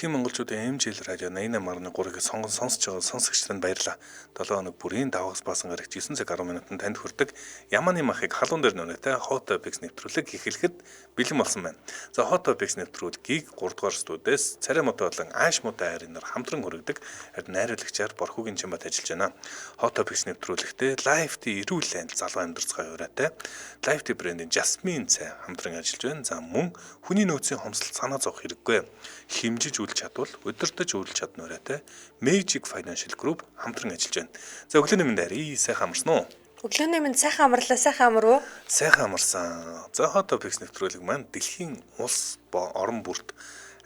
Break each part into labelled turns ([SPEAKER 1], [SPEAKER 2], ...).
[SPEAKER 1] Дэлхийн монголчуудын МЖЛ радио 88.3-ыг сонсож байгаа сонсогчдод баярлалаа. 7 хоног бүрийн давхас баасан гарагт 9 цаг 10 минутанд танд хүрдэг Яманы махыг халуун дээр нүнэтэй Hot Topics нэвтрүүлэг эхлэхэд бэлэн болсон байна. За Hot Topics нэвтрүүлгийг 3 дугаар студиэс Царай мото болон Ааш мото хайрынаар хамтран хүргэдэг харин найруулагчаар Борхогийн Чамбат ажиллаж байна. Hot Topics нэвтрүүлэгтээ Live-т эрүүл анд залуу амьдрцгай ураатай Live-т брэндийн Jasmine цай хамтран ажиллаж байна. За мөн хүний нөөцийн хомсдол санаа зовох хэрэггүй. Химжиж үйл чадвал удирдах үйл чадна ураатай Magic Financial Group хамтран ажиллаж байна. За өглөөний мэнд арий сайхан амарсан уу?
[SPEAKER 2] Өглөөний мэнд сайхан амарлаа, сайхан амарв уу?
[SPEAKER 1] Сайхан амарсан. За Hot Topics нэвтрүүлэг маань дэлхийн улс ба орон бүрт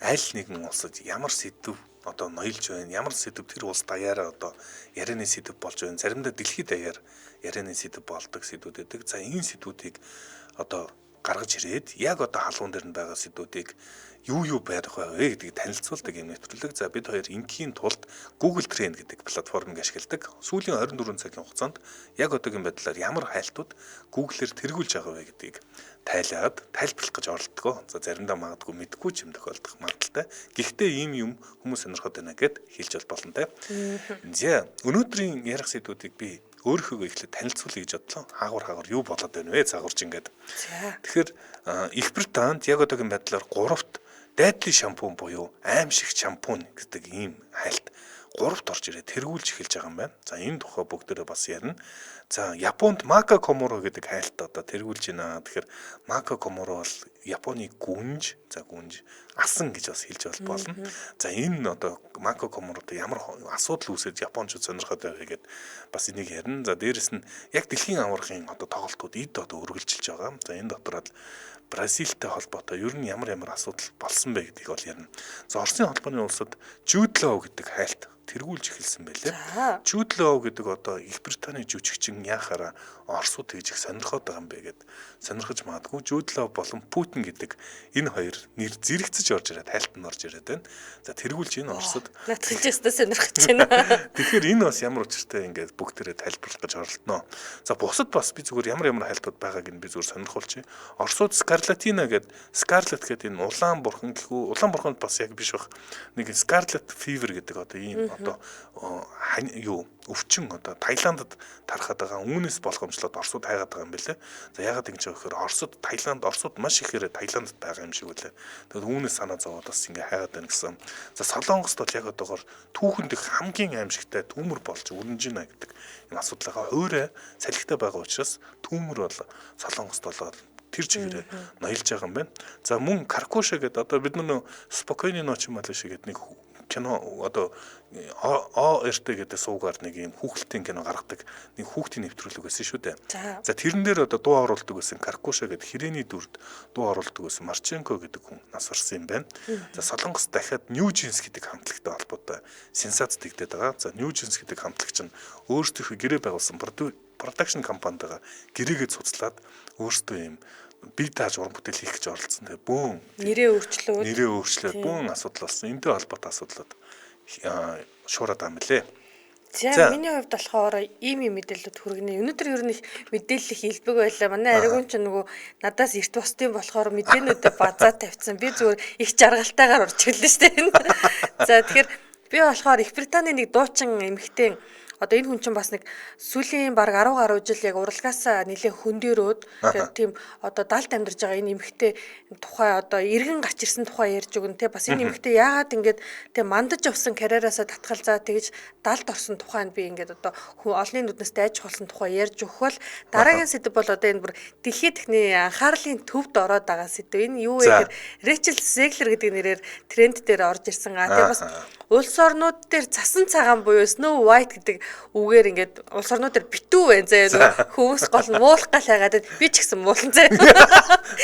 [SPEAKER 1] аль нэгэн улсад ямар сэдв одоо ноёлж байна, ямар сэдв тэр улс даяараа одоо ярианы сэдв болж байна. Заримдаа дэлхийд даяар ярианы сэдв болдог сэдвүүд байдаг. За энэ сэдвүүдийг одоо гаргаж ирээд яг одоо халуун дээр нь байгаа сэдвүүдийг юу байх вэ гэдгийг танилцуулдаг юм нэвтрүүлэг. За бид хоёр ингийн тулд Google Trend гэдэг платформыг ашигладаг. Сүүлийн 24 цагийн хугацаанд яг одоогийн байдлаар ямар хайлтууд Google-ээр тэргүүлж байгаа вэ гэдгийг тайлаад тайлбарлах гэж оролдгоо. За заримдаа магадгүй мэдгүй юм тохиолдох магадaltaй. Гэхдээ ийм юм хүмүүс сонирхоод байна гэд хэлж болно те. За өнөөдрийн ярих сэдвүүдийг би өөрийнхөө ихлэ танилцуулъя гэж бодлоо. Хаагур юу болоод байна вэ? Загварч ингээд. Тэгэхээр Их Британд яг одоогийн байдлаар 3-т дайдлын шампунь буюу аимшиг шампунь гэдэг ийм хайлт 3-т орж ирээд тэргүүлж эхэлж байгаа юм байна. За энэ тухай бүгдээрээ бас ярина. За Японд Мака Коморо гэдэг хайлт одоо тэргүүлж байна. Тэгэхээр Мака Коморо бол Японы гүнж, за гүнж асан гэж бас хэлж болно. За энэ одоо Мака Комород ямар асуудал үүсэж Япончууд сонирхоод байгаа гэдээ бас энийг ярина. За дээрэс нь яг дэлхийн аваргын одоо тоглолтууд эд одоо үргэлжилж байгаа. За энэ дотор бол Бразилтай холбоотой ер нь ямар асуудал болсон бэ гэдгийг бол ярина. За Оросын холбооны улсад Jude Law гэдэг хайлт тэргүүлж эхэлсэн байлээ. Jude Law гэдэг одоо Их Британий жүжигчин яхаараа Оросууд тэгж их сонирхоод байгаа юм бэ гэд сонирхож магадгүй. Jude Law болон Путин гэдэг энэ хоёр нэр зэрэгцэж орж ирээд хайлт нь орж ирээд байна. За тэргүүлж энэ Оросод
[SPEAKER 2] надад ч сонирхож байна.
[SPEAKER 1] Тэгэхээр энэ бас ямар учиртай ингээд бүгдээрээ тайлбарлах гэж оролдоно. За бусад бас би зүгээр ямар хайлтууд байгааг нь би зүгээр сонирхолч. Оросууд Scarlatina гэдэг Scarlet гэдэг энэ улаан бурхан гэхүү улаан бурханд бас яг биш бах. Нэг Scarlet Fever гэдэг одоо ийм одоо өвчин одоо Таиландд тарахад байгаа үүнээс болгоомжлоод Оросууд хайгаад байгаа юм билээ. За яагаад ингэж байгаа гэхээр Оросууд маш ихээр Таиландд байгаа юм шиг үлээ. Тэгээд үүнээс санаа зовоод бас ингэ хайгаад байна гэсэн. За Солонгост бол яг одоогоор түүхэнд их хамгийн аимшигтай түүмэр болж өрнөж байна гэдэг энэ асуудалгаа хуурай салхитай байгаа учраас түүмэр бол Солонгост болоод тэр чигээрээ ноёлж байгаа юм байна. За мөн Каркуша гэдэг одоо бид нар Спокойны ночи малыш гэдэг нэг кино одоо ОРТ гэдэг суугаар нэг юм хүүхэлдэйн кино гаргадаг нэг хүүхдийн нэвтрүүлэг байсан шүү дээ. За тэрэн дээр одоо дуу оруулдаг байсан Каркуша гэдэг hirээний дүрд дуу оруулдаг байсан Марченко гэдэг хүн нас барсан юм байна. За Солонгос дахиад New Jeans гэдэг хамтлагтай холбоотой сенсац тэгдэд байгаа. За New Jeans гэдэг хамтлагч нь өөрсдийнхөө гэрээ байгуулсан продакшн компанитайгаа гэрээгээ цуцлаад өөрсдөө юм бие дааж уран бүтээл хийх гэж оролцсон. Тэгээ бөөн
[SPEAKER 2] нэрээ өөрчлөөд
[SPEAKER 1] бөөн асуудал болсон. Энтэй холбоотой асуудлууд шуураад байгаа юм лээ.
[SPEAKER 2] За миний хувьд болохоор ийм мэдээлэлд хүргэнэ. Өнөөдөр ер нь их мэдээлэл их илбэг байлаа. Манай аригун ч нөгөө надаас эрт бусдын болохоор мэдээнүүдээ базаа тавьсан. Би зүгээр их жаргалтайгаар урж ирлээ шүү дээ. За тэгэхээр би болохоор Их Британий нэг дуучин эмэгтэй одоо энэ хүн чинь бас нэг сүүлийн баг 10 гаруй жил яг уралгаас нэлээд хөндөрөөд тэгээд тийм одоо далд амьдарч байгаа энэ эмэгтэй тухай одоо иргэн гарч ирсэн тухай ярьж өгнө те бас энэ эмэгтэй яагаад ингэж те мандаж явсан карьераасаа татгалзаа тэгж далд орсон тухайд би ингэж одоо олонний нүднээс дайж болсон тухай ярьж өгөхөл дараагийн сэдв бол одоо энэ бүр дэлхийд техний анхаарлын төвд ороод байгаа сэдв. Энэ юу вэ гэхээр Рэчел Зеглер гэдэг нэрээр тренд дээр орж ирсэн. Тэгээ бас улс орнууд дээр цасан цагаан буюу Snow White гэдэг үгээр ингээд улс орнууд дээр битүү байна заяа хүмүүс гол муулах гал хайгаад би ч гэсэн муулан заяа.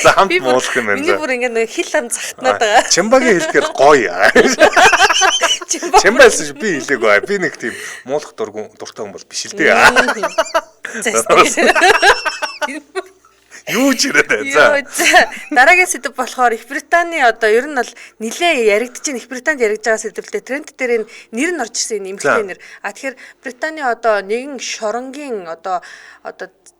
[SPEAKER 1] За хамт муулах юм байна.
[SPEAKER 2] Миний бүр ингээд нэг хил ам захтнаад байгаа.
[SPEAKER 1] Чамбагийн хэлэхээр гоё. Чамбаас би хэлээгүй. Би нэг тийм муулах дуртай хүн бол биш л дээ. Юу ч ирээд байна.
[SPEAKER 2] За дараагийн сэдв болохоор Их Британий одоо ер нь бол нилээ яригдж байна. Их Британд яригдж байгаа сэдвлээ тренд дээр энэ нэр нь орж ирсэн энэ эмэгтэй нэр. А тэгэхээр Британий одоо нэгэн шоронгийн одоо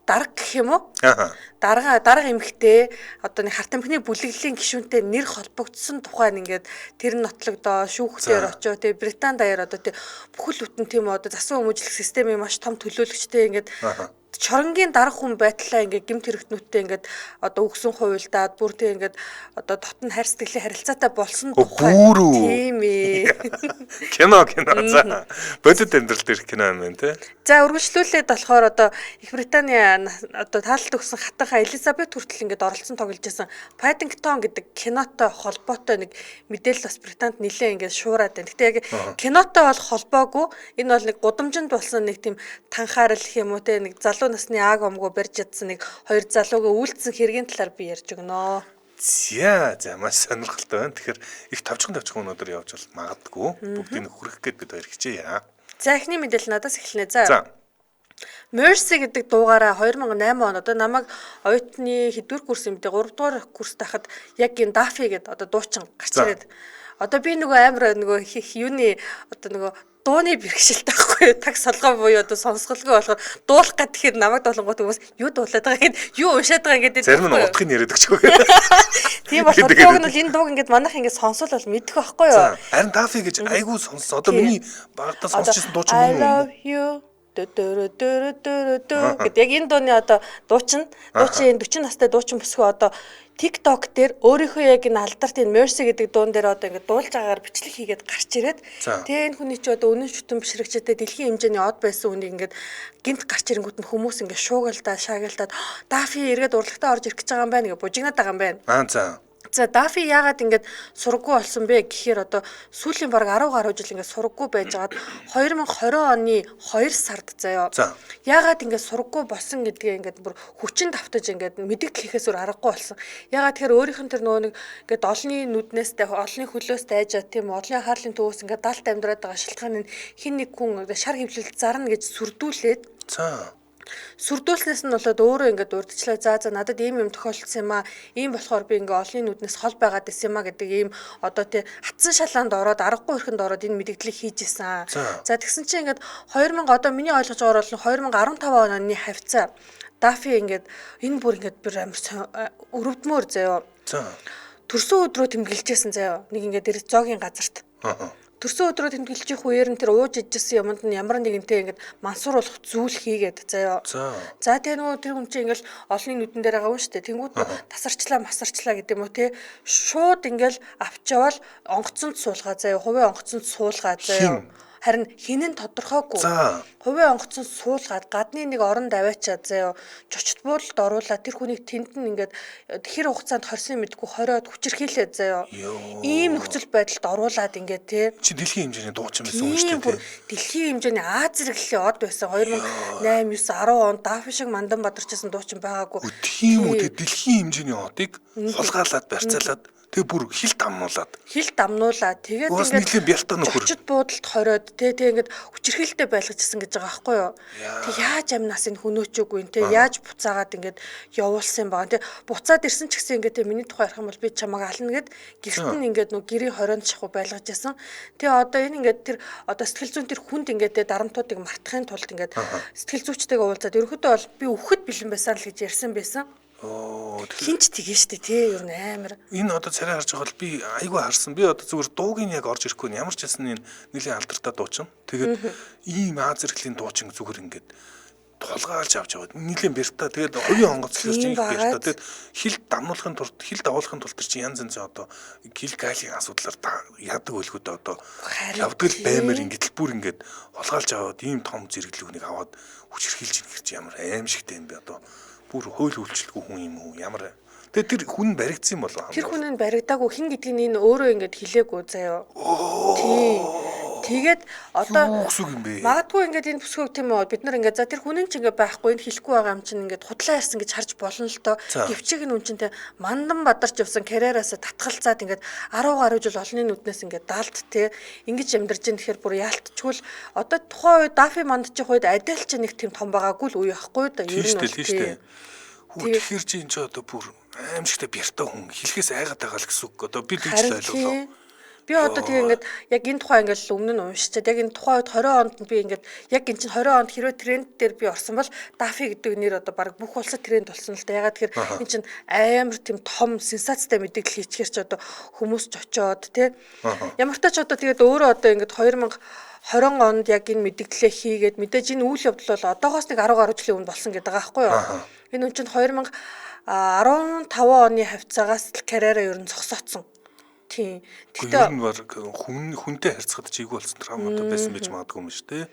[SPEAKER 2] дарга гэх юм уу?
[SPEAKER 1] Аа.
[SPEAKER 2] Дарга эмэгтэй одоо нэг харт амхны бүлэглэлийн гишүүнтэй нэр холбогдсон тухайн ингээд тэр нь нотлогдоо шүүхтээр очоо тэгээ Британи даяар одоо тий бүхэл бүтэн тийм одоо засгийн хүмүүжлэх системийн маш том төлөөлөгчтэй ингээд чоронгийн дарга хүн байтлаа ингээд гэмт хэрэгтнүүдтэй ингээд одоо өгсөн хуйлдаад бүр тий ингээд одоо дотн хайр сэтгэлийн харилцаатай болсон тухай тийм ээ.
[SPEAKER 1] Кино за. Бодит амьдрал дээрх кино юм байна тий.
[SPEAKER 2] За үргэлжлүүлээд болохоор одоо Их Британий одоо таалт өгсөн хатанхаа Элизабет хүртэл ингээд оролцсон тоглож байсан Paddington гэдэг кинотой холбоотой нэг мэдээлэл бас Британд нэлээд ингээд шуураад байна. Гэтэ яг кинотой бол холбоогүй. Энэ бол нэг гудамжинд болсон нэг тийм танхаарал гэх юм уу те нэг залуу насны ааг омгоо барьж ядсан нэг хоёр залууга үйлдсэн хэргийн талаар би ярьж өгнө.
[SPEAKER 1] За маш сонирхолтой байна. Тэгэхээр их тавчхан өнөөдөр явж бол магадгүй бүгдийг хүрэх гээд бид хоёр хичээе.
[SPEAKER 2] За эхний мэдээлэл надаас эхэлнэ. За. Mercy гэдэг дуугаараа 2008 он одоо намайг оюутны хэдвэр курс юм бэ 3 дугаар курс тахад яг энэ Daffy гэдэг одоо дуучин гарч ирээд одоо би нөгөө амар нөгөө юуны одоо нөгөө дууны бэрхшээлтэй байхгүй юу таг солгоо буюу одоо сонсголгүй болохоор дуулах гад тэгэхээр намайг дуулангууд хүмүүс юу дуулаад байгаа гэд юу уншаад байгаа гэдэг
[SPEAKER 1] зарим нь утгыг яриад өгчөө.
[SPEAKER 2] Тийм болохоор дууг нь энэ дууг ингээд манайх ингээд сонсвол бол мэдэх байхгүй юу.
[SPEAKER 1] Харин Daffy гэж айгүй сонссон. Одоо миний багтаа сонсчихсан дуучин
[SPEAKER 2] мөн үү? I love you гэдэг яг энэ дууны одоо дуучин 40 настай дуучин бүсгүй одоо TikTok дээр өөрийнхөө яг энэ алдарт энэ Mercy гэдэг дуун дээр одоо ингээд дуулж байгаагаар бичлэг хийгээд гарч ирээд тэгээ энэ хүний чи одоо үнэн шүтэн бишрэгчтэй дэлхийн хэмжээний од байсан үнийг ингээд гинт гарч ирэнгүүт нь хүмүүс ингээд шуугалдаа шаагалдаад Daffy эргээд урлагтаа орж ирэх гэж байгаа юм байна гэж бужигнаад байгаа юм байна. За Daffy яагаад ингэж сургаггүй болсон бэ гэхээр одоо сүүлийн бараг 10 гаруй жил ингэж сургаггүй байжгаад 2020 оны 2 сард заяа. Яагаад ингэж сургаггүй болсон гэдгээ ингэж бүр хүчин давтаж ингэж мэддэг хийхээс өөр аргагүй болсон. Яагаад тэгэхээр өөрийнх нь тэр нөгөө нэг ингэж олонний нүднээстэй олонний хөлөөс дайжаа тийм олонний хаалын төвөөс ингэж далд амьдраад байгаа шалтгаан нь хин нэг хүн шар хөвлөлд зарна гэж сүрдүүлээд. Сүрдүүлснээс нь болоод өөрөө ингээд урдчлаа за надад ийм юм тохиолдсон юм аа ийм болохоор би ингээ олонний нүднээс хол байгаад байсан юм аа гэдэг ийм одоо тий хатсан шалаанд ороод аргагүй өрхөнд ороод энэ мэдээллийг хийж исэн. За тэгсэн чинь ингээд 2000 одоо миний ойлгож байгаагаар бол 2015 оны хавцаа Daffy ингээд энэ бүр ингээд бүр амар өрөвдмөр заяа. Төрсөн өдрөө тэмдэглэжсэн заяа. Нэг ингээд тэр зоогийн газарт. Төрсөн өдрөө тэмдэглэж их үеэр нь тэр ууж ижсэн юмд нь ямар нэгэнтэй ингээд мансууруулах зүйл хийгээд заяа. За тэгээ нөгөө тэр хүн чинь ингээл олонний нүдэн дээр байгаа юм шүү дээ. Тэнгүүд масарчлаа гэдэг юм уу те. Шууд ингээл авч явал онгоцонд суулгаа заяа. Хувийн онгоцонд суулгаа заяа. Харин хинэн тодорхойгүй. Хувийн онгоцонд суулгаад гадны нэг орон даваачаад заяа. Чочт буудалд оруулаад тэр хүнийг тэнд нь ингээд хэр хугацаанд хорсон мэдгүй хориод хүчирхийлээд заяа. Ийм нөхцөл байдалд оруулаад ингээд те.
[SPEAKER 1] Чи дэлхийн хэмжээний дуучин байсан юм шүү дээ.
[SPEAKER 2] Дэлхийн хэмжээний Аз зэрэглэлийн од байсан 2008 9 10 онд Daffy шиг мандан бадарчсан дуучин байгаагүй.
[SPEAKER 1] Тийм үү дэлхийн хэмжээний одыг хулгаалаад барьцаалаад тэгээ бүр хил дамнуулаад тэгээд ингээд чочд буудалд хориод тэгээ ингээд хүчирхийлэлтэй байлгажсэн гэж байгаа байхгүй юу. Тэг яаж амнаас энэ хөнөөчөөгүй нэ яаж буцаагаад ингээд явуулсан байгаа. Тэг буцаад ирсэн ч гэсэн ингээд миний тухай ярих юм бол би чамайг ална гэд гэрт нь ингээд нөгөө гэрийн хорионд шахуу байлгаж ясан. Тэгээ одоо энэ ингээд тэр одоо сэтгэл зүйн тэр хүнд ингээд дарамтуудыг мартахын тулд ингээд сэтгэл зүйчтэйгээ уулзаад ерөнхийдөө бол би өвөхөд бэлэн байсан л гэж ярьсан байсан. Хинч тгий штэ тий ер нь амар. Энэ одоо царай харж байгаа бол би айгүй харсан. Би одоо зүгээр дуугийн яг орж ирэхгүй нь ямар ч хэлсэн энэ нэлийн алдартай дуучин. Тэгээд ийм Аз зэрэглийн дуучин зүгээр ингээд тулгаалж авч яваад нэлийн бэрта тэгээд хувийн онгоц гэхэр чинь их бэрта тэгээд хил дамнуулахын тулд хил давуулахын тулд тэр чинь янз янз одоо гил галийн асуудлаар яадаг өлгөдөө одоо явдаг л баймаар ингээд л бүр ингээд холгаалж аваад ийм том зэрэглүүнийг аваад хүчирхийлж ийн гэр чи ямар аимшигтэй юм бэ одоо бүр хууль үйлчлэгүй хүн юм уу ямар тэгээ тэр хүн баригдсан юм болоо
[SPEAKER 2] тэр хүн нь баригдаагүй хин гэдгийг нь өөрөө ингээд хилээгүй заяа тий тэгээд одоо магадгүй ингээд энэ бүсгүйг тийм үү бид нар ингээд за тэр хүн нь ч ингээд байхгүй энэ хэлэхгүй байгаа юм чинь ингээд худлаа ярьсан гэж харж болно л доо гэвчиг нь үнчинтэй мандан бадарч явсан карьераасаа татгалзаад ингээд 10 гаруй жил олонний нүднээс ингээд далд тий ингэж амьдарч ин тэгэхээр бүр яалтчгүй л одоо тухайн үед Daffy мандчих үед адил ч нэг тийм том байгаагүй л үе байхгүй да ер нь
[SPEAKER 1] тий тэгэхээр чи энэ ч одоо бүр аимшигтай бяртаа хүн хэлхээс айгаад байгаа л гэсэн үг. Одоо би тэгж ойлголоо.
[SPEAKER 2] Би одоо тэгээ ингээд яг энэ тухай ингээд өмнө нь уншичаад яг энэ тухай үед 20 онд би ингээд яг энэ чинь 20 онд хэрвээ тренд дээр би орсон бол Дафи гэдэг нэр одоо баг бүх улсад тренд болсон л да. Ягаад тэгэхээр энэ чинь амар тийм том сенсацтай мэдээлэл хийчихэр ч одоо хүмүүс ч очиод тий. Ямар ч тач одоо тэгээд өөрөө одоо ингээд 2020 онд яг энэ мэдээлэлээ хийгээд мэдээж энэ үйл явдал бол одоогоос нэг 10 гаруй жилийн өмнө болсон гэдэг байгаа байхгүй юу. Энэ үн чинь 2015 оны хавцаагаас карьераа ер нь зогсооцсон. Тийм.
[SPEAKER 1] Гэхдээ ер нь баг хүнтэй харьцахад чийгүү болсон травмууд байсан байж магадгүй юм шүү дээ.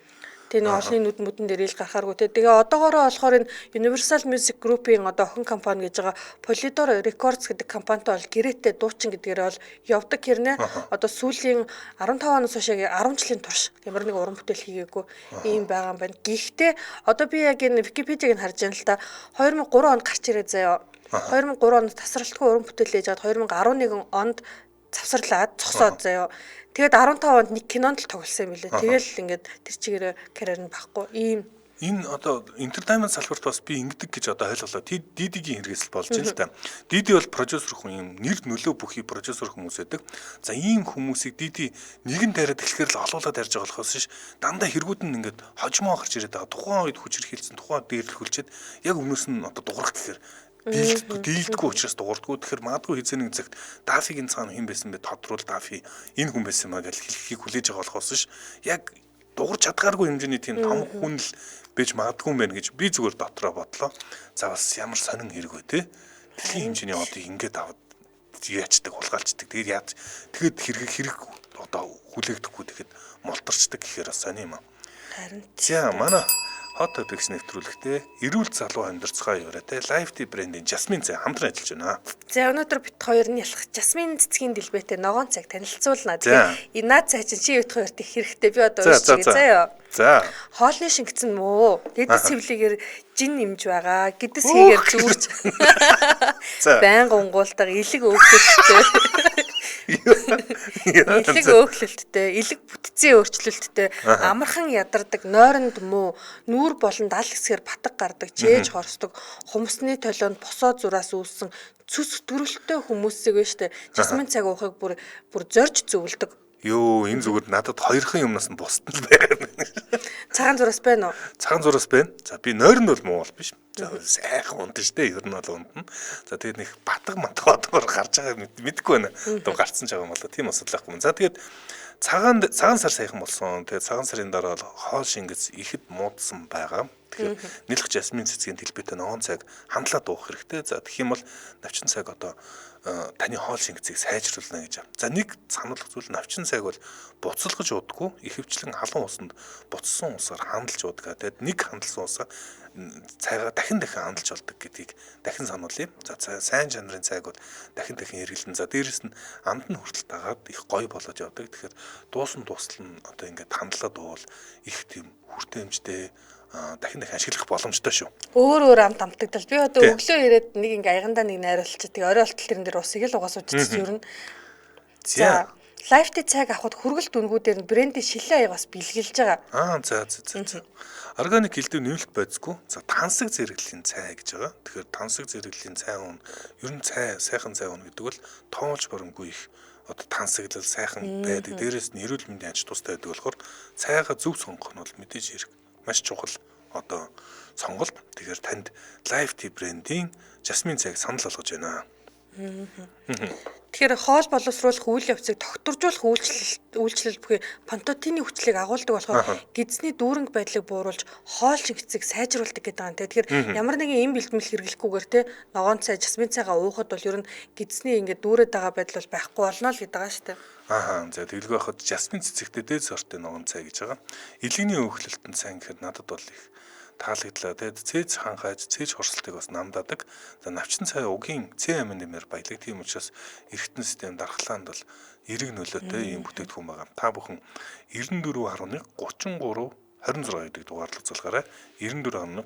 [SPEAKER 2] Тэгээ нэг олонний нүд мүдэн дээр ил гарахааргүй те. Тэгээ одоогоороо болохоор энэ Universal Music Group-ийн одоо охин компани гэж байгаа Polydor Records гэдэг компанитай бол гэрээтэй дуучин гэдгээр бол явдаг хэрнээ. Одоо сүүлийн 15 оноос хойш 10 жилийн турш ямар нэг уран бүтээл хийгээгүй ийм байгаа юм байна. Гэхдээ одоо би яг энэ Википедиаг нь харж байна л да. 2003 онд гарч ирээ заяа. 2003 онд тасралтгүй уран бүтээл хийж аваад 2011 онд завсарлаад зогсоод заяа. Тэгээд 15 онд нэг кинонд л тоглосон юм билээ. Тэгэл ингээд тэр чигээр карьер нь баггүй. Ийм
[SPEAKER 1] энэ одоо entertainment салбарт бас би ингэдэг гэж одоо ойлголоо. Дидигийн хэрэгсэл болж байна л да. Диди бол продюсер хүн юм нэр нөлөө бүхий продюсер хүмүүс байдаг. За ийм хүмүүсийг Диди нэгэн дайраад эхлэхээр л олуулаад ярьж байгаа болохоос ш дандаа хэрэгүүд нь ингээд хожмоо гарч ирээд байгаа. Тухайн үед хүчирхийлсэн тухайн дээрлэхүүлчихэд яг өмнөөс нь одоо дуурах гэхээр дийлдэггүй учраас дуурдаггүй. Тэгэхээр магадгүй хизээ нэг цагт Дафигийн цаана хэн байсан бэ тодруул Дафи энэ хүн байсан маа гэж хэлхийг хүлээж байгаа болохоос ш яг дуурч чадгааргүй хэмжээний тийм том хүн л бэж магадгүй юм байна гэж би зүгээр дотроо бодлоо. За бас ямар сонин хэрэг вэ те. Дэлхийн хэмжээний одыг ингээд аваад яачдаг хулгайлцдаг. Тэгээд хэрэг одоо хүлээгдэхгүй тэгэхэд молторчдаг гэхээр бас сонин юм аа.
[SPEAKER 2] харин
[SPEAKER 1] За манай Hot Topics нэвтрүүлэгтээ эрүүл залуу амьдарцгаая яваарай. Live брендийн Jasmine цай хамтран ажиллаж байна.
[SPEAKER 2] За өнөөдөр бид хоёр нь ялах Jasmine цэцгийн дэлбэтэй ногоон цайг танилцуулна. Тэгээ энэ наад цай чинь чи өвд хоёрт их хэрэгтэй. Би одоо уншиж заяа.
[SPEAKER 1] За.
[SPEAKER 2] Хоолны шингэцэн мөө. Гэдэс цэвлэгээр жин нэмж байгаа. Гэдэс хийгээр зүүрч. Байнга унгуулдаг элэг өөхөлттэй. Элэг өөхлөлттэй, элэг бүтцийн өөрчлөлттэй, амархан ядардаг, нойронд муу, нүүр болон дал хэсгээр батг гардаг, жээж хорсдог, хумсны толионд босоо зураас үүссэн цүс төрөлттэй хүмүүсийг вэ штэ. Jasmine цаг уухыг бүр зорж зөвлөдөг.
[SPEAKER 1] Йоо, энэ зүгээр надад хоёрхан юмнаас нь бусдад л байгаа.
[SPEAKER 2] Цагаан зураас байна уу?
[SPEAKER 1] Цагаан зураас байна. За би нойрон бол муу бол биш. За сайхан унтна штэ, ер нь бол унтна. За тэгээд нэг батг одоор гарч байгаа мэдэхгүй байна. Одоо гарцсан ч байгаа юм болоо. Тийм асуудал байхгүй. За тэгээд цагаан сар сайхан болсон. Тэгээд цагаан сарын дараа бол хоол шингэц ихэд муудсан байгаа. Тэгэхээр нийлх Jasmine цэцгийн дэлбэтэй ногоон цайг хандлаад уух хэрэгтэй. За тэгэх юм бол навчин цайг одоо таны хоол шингэцийг сайжруулна гэж. За нэг сануулгах зүйл навчин цайг бол буцалгаж уудаггүй, ихэвчлэн халуун усанд буцсан усаар хандалж уудаг. Тэгээд нэг хандалсан усаа цайгаа дахин хандалж болдог гэдгийг дахин сануулъя. За сайн жанрын цайг бол дахин хэрэглэн. За дээрэс нь амд нь хүртэл дагаад их гоё болоод явдаг. Тэгэхээр дуусан дуустал нь одоо ингээд хандлаад уувал их тийм хүртээмжтэй дахин ашиглах боломжтой шүү.
[SPEAKER 2] Өөр амт амтагдал. Би одоо өглөө ирээд нэг ингээ аягандаа нэг найруулчих. Тэгээ орой болтол тэрэн дээр усыг л угаас уучих юм. За, лайфтэй цайг авахд хүргэл дүнгүүдээр нь брендийн шилэн аягаас бэлгэлж байгаа.
[SPEAKER 1] За. Органик хэлдэг нэмэлт байцгүй. За, тансаг зэрэглэлийн цай гэж байгаа. Тэгэхээр тансаг зэрэглэлийн цай уун ер нь сайхан цай уун гэдэг бол тоолж боромгүй их одоо тансаглал сайхан байдаг. Дээрээс нь эрүүл мэндийн аж тустай байдаг болохоор цайгаа зөв сонгох нь бол мэдээж хэрэг. Маш чухал одоо сонголт. Тэгэхээр танд Live Tea брендийн Jasmine цайг санал болгож байна.
[SPEAKER 2] Тэгэхээр хоол боловсруулах үйл явцыг тогтворжуулах үйлчлэл бүхий пантотины хүчлийг агуулдаг болохоор гидсний дүүрэнг байдлыг бууруулж хоол шингэцийг сайжруулдаг гэдэг юм. Тэгэхээр ямар нэгэн эм бэлтгэл хэрэглэхгүйгээр те ногоон цай Jasmine цайгаа уухад бол ер нь гидсний ингээд дүүрээд байгаа байдал бол байхгүй болно л гэдэг байгаа шүү дээ.
[SPEAKER 1] За тэгэлгүй байхад Jasmine цэцэгтэй дээд сортын ногоон цай гэж байгаа. Илгэний өөхлөлтөнд цай гэхэд надад бол их таалагдлаа. Тэгээд цээж ханхайж, цээж хорсолтыг бас намдаадаг. За навчин цай угийн С амин нэмээр баялаг. Тийм учраас эргэтэн систем дархлаанд бол эрэг нөлөөтэй ийм бүтээгдэхүүн байгаа. Та бүхэн 94.11 33 26 гэдэг дугаарлал залгаарай. 94.33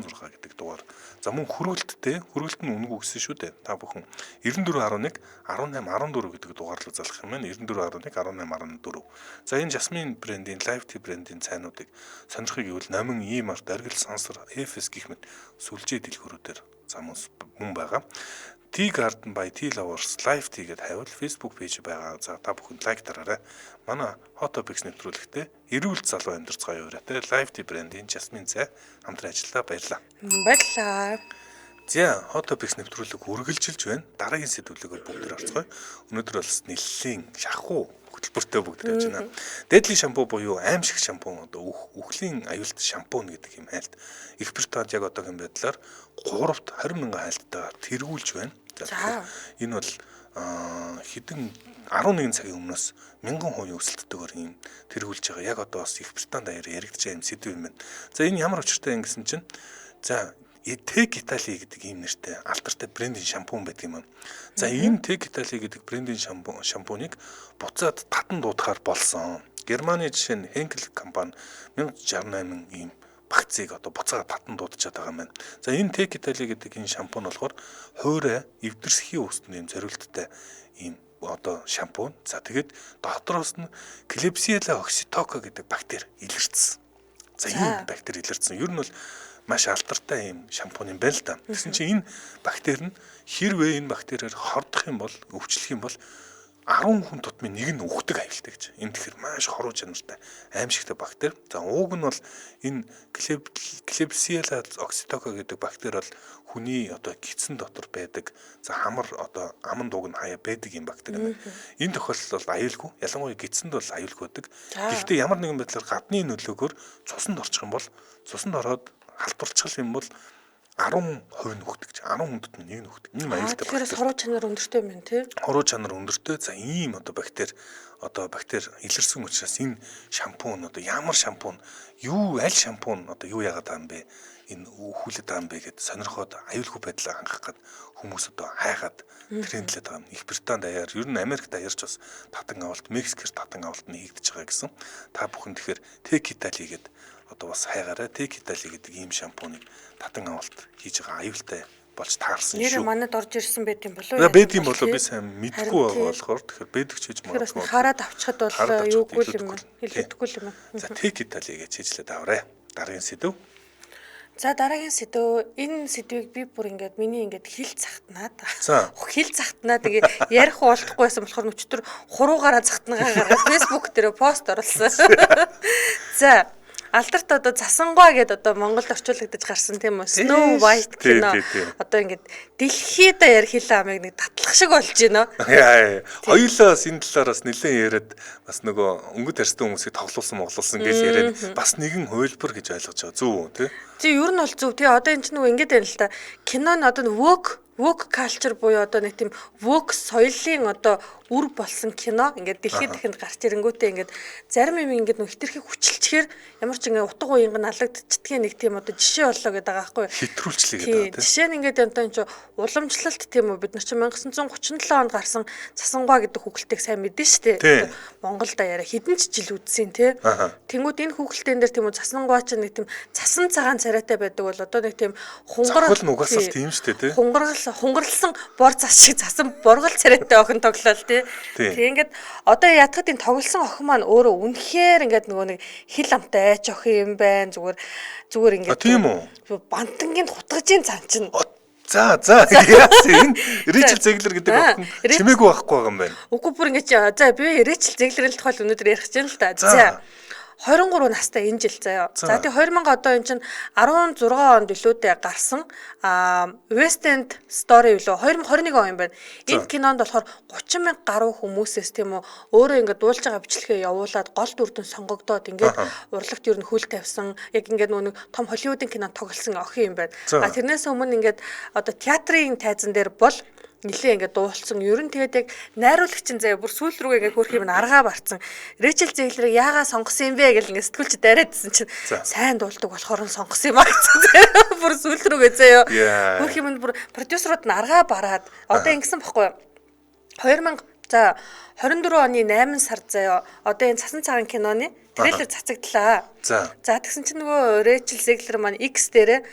[SPEAKER 1] 26 гэдэг дугаар. За мөн хүргэлт нь үнэгүй гэсэн шүү дээ. Та бүхэн 94.1 18 14 гэдэг дугаарлал залгах юм байна. 94.1 18 14. За энэ Jasmine брендийн Live Tea брендийн цайнуудыг сонирхыг гэвэл номин E-Mart, Аргил, Сансар, FS гэх мэт сүлжээ дэлгүүрүүдээр замус мөн байгаа. Tea Garden by Tea Lovers Live Tea гэдээ хайвал Facebook пэйж байгаа. За та бүхэн лайк дараарай. Манай Hot Topics нэвтрүүлэгтээ эрүүл залуу амьдарч байгаа яваатай Live Tea брендийн Jasmine цай хамтран ажиллаа. Баярлалаа.
[SPEAKER 2] Баярлалаа.
[SPEAKER 1] За Hot Topics нэвтрүүлэг үргэлжилж байна. Дараагийн сэдвүүгээр бүгд орцгоё. Өнөөдөр бол нэлээд шахуу хөтөлбөртэй бүгд явж байна. Deadly shampoo буюу аимшиг шампунь одоо үхлийн аюулт шампунь гэдэг юм хайлт. Их Британд яг одоогийн байдлаар 3-т 20 мянган хайлттайгаар тэргүүлж байна. За энэ бол хэдэн 11 цагийн өмнөөс 1000% өсөлттэйгээр ийм тэргүүлж байгаа. Яг одоо бас Их Британд даяар яригдж байгаа юм сэдв юм байна. За энэ ямар учиртай юм гэсэн чинь за Tech Italy гэдэг ийм нэртэй алдартай брендийн шампунь байдаг юм. За энэ Tech Italy гэдэг брендийн шампуныг буцаад татан дуудахаар болсон. Германы жишээ нь Henkel компани 1068 ийм багцыг одоо буцаад татан дуудчихад байгаа юм байна. За энэ Tech Italy гэдэг энэ шампунь болохоор хуурай эвдэрсхийн үүсний ийм зориулттай ийм одоо шампунь. За тэгээд дотроос нь Klebsiella oxytoca гэдэг бактери илэрсэн. За энэ бактери илэрсэн. Ер нь бол маш алдартай юм шампунь юм байна л да. Тэгсэн чинь энэ бактери нь хэрвээ энэ бактериэр хордох юм бол өвчлөх юм бол 10 хүн тутмын нэг нь үхдэг аюултай гэж. Энэ тэгэхээр маш хоруу чанартай аимшигтай бактери. За ууг нь бол энэ Klebsiella oxytoca гэдэг бактери бол хүний одоо гидсэн дотор байдаг. За хамар одоо аман дууг нь хаяа байдаг юм бактери юм. Энэ тохиолдолд бол аюулгүй. Ялангуяа гидсэнд бол аюулгүй байдаг. Гэхдээ ямар нэгэн байдлаар гадны нөлөөгөөр цуснд орчих юм бол цуснд ороод халдварчгал юм бол 10% нөхдөг. 10 хүнд нэг нөхдөг. Ийм аюултай.
[SPEAKER 2] Тэгэхээр хоруу чанар өндөртэй юм тий.
[SPEAKER 1] Хоруу чанар өндөртэй. За ийм одоо бактери илэрсэн учраас энэ шампунь одоо ямар шампунь, аль шампунь одоо юу яагаад байгаа юм бэ? Энэ хүүлэд байгаа юм бэ гэд сонирхоод аюулгүй байдлаа хангах гээд хүмүүс одоо хайхаад трендлээд байгаа юм. Их Британд даяар, ер нь Америк даярч бас татан авалт, Мексикэр татан авалт нь хийгдэж байгаа гэсэн. Та бүхэн тэгэхээр Tech Italy гэд одоо бас хайгаараа Tech Italy гэдэг ийм шампуныг татан авалт хийж байгаа аюултай болж таарсан
[SPEAKER 2] Нэр
[SPEAKER 1] шүү.
[SPEAKER 2] манад орж ирсэн байт юм болов уу?
[SPEAKER 1] Байт юм болов би сайн мэдэхгүй байгаа болохоор тэгэхээр бэдэг ч хийж
[SPEAKER 2] магадгүй. Хараад авчихад бол юугүй юм хэлэхгүй юм.
[SPEAKER 1] За Tech Italy гэж хийжлээд аваарай. Дараагийн сэдв.
[SPEAKER 2] За дараагийн сэдв энэ сэдвийг би бүр ингээд миний ингээд хил цагтнаад. Хил цагтнаа тэгээ ярих болтохгүй байсан болохоор өчтөр хуруугаараа цагтнагаа гаргаад Facebook дээр пост оруулсан. За алдарт одоо Засангуй гэдэг одоо Монголд орчуулагдаж гарсан тийм үү? Snow White кино. Одоо ингээд дэлхийд даяар хил амыг нэг татлах шиг болж байна.
[SPEAKER 1] Хоёулаас энэ талаараас нэлээд яриад бас нөгөө өнгөт арьстай хүмүүсийг тоглуулсан гэж яриад бас нэгэн хувилбар гэж ойлгож байгаа. Зөв үү тий?
[SPEAKER 2] Тий, ер нь бол зөв. Тий, одоо энэ ч нөгөө ингээд байна л та. Кино нь одоо woke culture буюу одоо нэг тийм woke соёлын одоо үр болсон кино ингээд дэлхийд дахинд гарч ирэнгүүтээ ингээд зарим юм ингээд нөх хитрхи хүчилчихээр ямар ч ингээд утга уянг нь алагдчихдгийг нэг тийм одоо жишээ боллоо гэдэг байгаа байхгүй
[SPEAKER 1] хитрүүлчлээ гэдэг байгаа тийм
[SPEAKER 2] жишээ нь ингээд одоо энэ чинь уламжлалт тийм үү бид нар чинь 1937 онд гарсан Засангуй гэдэг хүүхэлтэйг сайн мэдэн штэ Монгол даяараа хэдэн ч жил үзсэн тий Тэнгүүд энэ хүүхэлтэйн дээр тийм үү Засангуй чинь нэг тийм цасан цагаан царайтай байдаг бол одоо нэг тийм
[SPEAKER 1] хунгарал нугасал тийм штэ тий
[SPEAKER 2] хунгарлсан бор зас шиг засан боргол царайтай охин тоглолоо тий Тэг ингээд одоо ятгад энэ тоглосон охин маань өөрөө үнэхээр ингээд нөгөө нэг хил амтай айч охин юм байна зүгээр ингээд
[SPEAKER 1] тийм үү
[SPEAKER 2] бантангийн хутгажийн цан чинь
[SPEAKER 1] За яасан энэ Рэйчел Зеглер гэдэг охин чимээгүй байхгүй байгаа юм байна.
[SPEAKER 2] Үгүй бүр ингэж за би Рэйчел Зеглерийн тухай өнөөдөр ярих гэж байна л да. За 23 настай энэ жил заяа. За тий 2000 одоо энэ чинь 16 онд илүүтэй гарсан West End Story билүү 2021 он юм байна. Энэ кинонд болохоор 30 мянга гаруй хүмүүсээс тийм үү өөрөө ингээд дуулж байгаа бичлэгээ явуулаад гол дүрдэн сонгогдоод ингээд урлагт ер нь хүл тавьсан. Яг ингээд нэг том Холливуудын кинонд тоглосон охин юм байна. Тэрнээс өмнө ингээд одоо театрын тайзан дээр бол нилээ ингээд дуулсан. Ер нь тэгээд яг найруулагчин заяа бүр сүүл рүүгээ ингээд хөрх юм аргаа барцсан. Рэйчел Зеглерийг яагаад сонгосон юм бэ гэл ингээд сэтгүүлч дараадсэн чинь сайн дуулдаг болохоор нь сонгосон юм аа гэсэн. Бүр сүүл рүүгээ заяа. Хөрх юм бүр продюсерууд нь аргаа бараад одоо ингэсэн бохгүй. 2024 оны 8 сард заяа. Одоо энэ Цасан цагаан киноны трейлер цацагдлаа. За тэгсэн чинь нөгөө Рэйчел Зеглер маань X дээрээ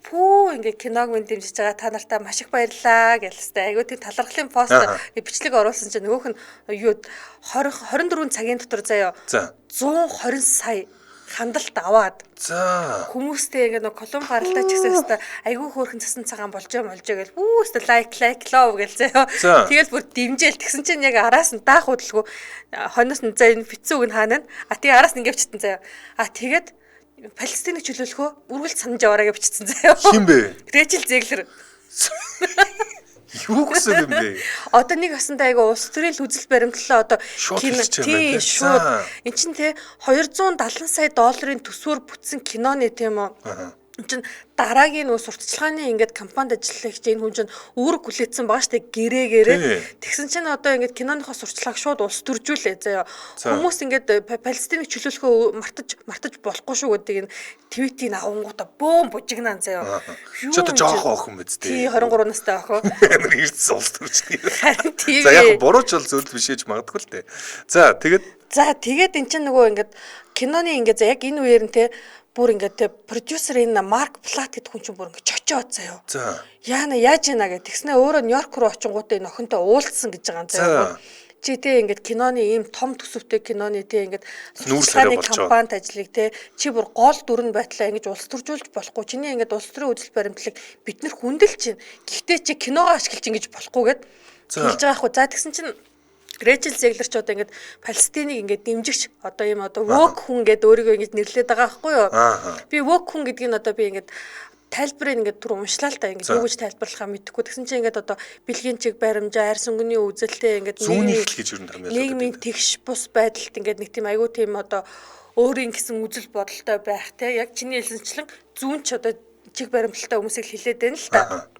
[SPEAKER 2] ингээ киног минь дэмжиж байгаа та нартаа маш их баярлалаа гэлстэй. Айгуу тийм талархлын пост бичлэг оруулсан чинь нөгөөх нь юу 24 цагийн дотор заяа 120 сая хандлт аваад
[SPEAKER 1] За.
[SPEAKER 2] хүмүүстэй ингээд нэг колумн гаралтай ч гэсэн хэвээр айгүй хөөрхөн цасан цагаан болж гэл үүстэй лайк лов гэл заяа. Тэгэл бүр дэмжээл тэгсэн чинь яг араас нь даах хөдөлгөө хойноос нь за энэ бицүүг нь хаана. Тэгээ араас нь ингээд бичсэн заяа. Тэгээд Палестиныг чөлөөлөхөө үргэлж санаж яваараа гэж бичсэн заяа.
[SPEAKER 1] Хин бэ?
[SPEAKER 2] Рэчел Зеглер.
[SPEAKER 1] Юу гэсэн юм бэ?
[SPEAKER 2] Одоо нэг басанда айгаа улс төрийн үзэл баримтлалаа одоо
[SPEAKER 1] шууд.
[SPEAKER 2] Эн чинь те 270 сая долларын төсвөр бүтсэн киноны тийм үү? Эн чинь дараагийн нөө сурталчилгааны ингээд компанид ажиллах энэ хүн чинь үүрэг хүлээсэн байгаа штэ гэрээгээрээ тэгсэн чинь одоо ингээд киноныхоо сурталчилгааг шууд улс төржүүлээ заяа. Хүмүүс ингээд Палестиныг чөлөөлөхөө мартаж болохгүй шүү гэдэг энэ твитийг авангуудаа бөөм бужигнаа заяа.
[SPEAKER 1] Ч одоо жоохон охин биз дээ.
[SPEAKER 2] Тий 23 настай охин.
[SPEAKER 1] Амар ирсэн улс төрчний.
[SPEAKER 2] Харин тийм.
[SPEAKER 1] За яг бурууч бол зөвл биш ээж магадгүй л дээ. За тэгээд эн чинь нөгөө ингээд киноны ингээд яг энэ үеэр нь те бүр ингээд продюсер энэ Марк Плат гэдэг хүн чинь бүр ингээд чочоод заяа. За.
[SPEAKER 2] Яана яаж яана гэх тэгснэ өөрөө Нью-Йорк руу очингуудаа энэ охинтой уулзсан гэж байгаа юм заяа. Чи тэ ингээд киноны ийм том төсөвтэй киноны тэ ингээд сурталчилгааны компанид ажиллах тэ чи бүр гол дүр нь байтлаа ингэж улс төржүүлж болохгүй. Чиний ингээд улс төрийн үзэл баримтлалыг бид нар хүндэл чинь. Гэхдээ чи киногоо ашиглаж ингэж болохгүй гэд хэлж байгаа хгүй. За тэгсэн чинь Рэчел Зеглер ч одоо ингээд Палестиныг ингээд дэмжигч одоо ийм одоо вок хүн гэдэг өөрийгөө ингэж нэрлэдэг байгаа байхгүй юу? Би вок хүн гэдгийг нь одоо би ингээд тайлбарыг ингээд түр уншлаа л та ингээд юу гэж тайлбарлахаа мэдэхгүй. Тэгсэн чинь ингээд одоо бэлгийн чиг баримжаа, арьс өнгөний үзэлтэй ингээд нийгмийн тэгш бус байдалд ингээд нэг тийм айгүй тийм одоо өөрийн гэсэн үзэл бодолтой байх те яг чиний хэлсэнчлэн зүүн ч одоо чиг баримталтай хүмүүсийг хэлээд байна л та.